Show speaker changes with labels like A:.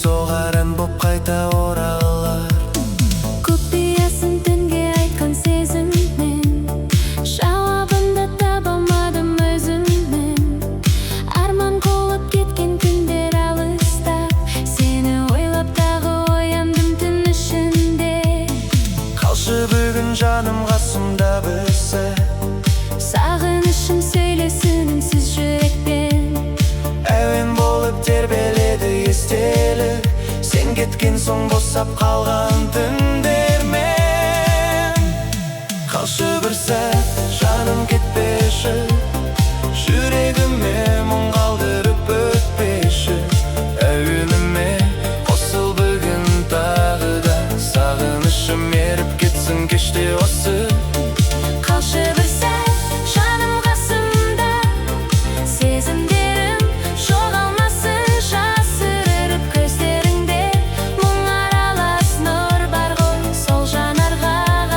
A: соғар ән боп қайта оралар.
B: Құпиясын түнге айтқан сезімнің, жауабымды таба алмадым өзімнің. Арман қуып кеткен күндер алыстап, сені ойлап тағы ояндым түн ішінде.
A: Қалшы бүгін жаным қасымда бір сәт,
B: Сағынышым сөйлесін үнсіз жүрекпен.
A: әуен болып тербеледі естелік, сен кеткен соң босап қалған түндермен. Қалшы бір сәт, жаным кетпеші,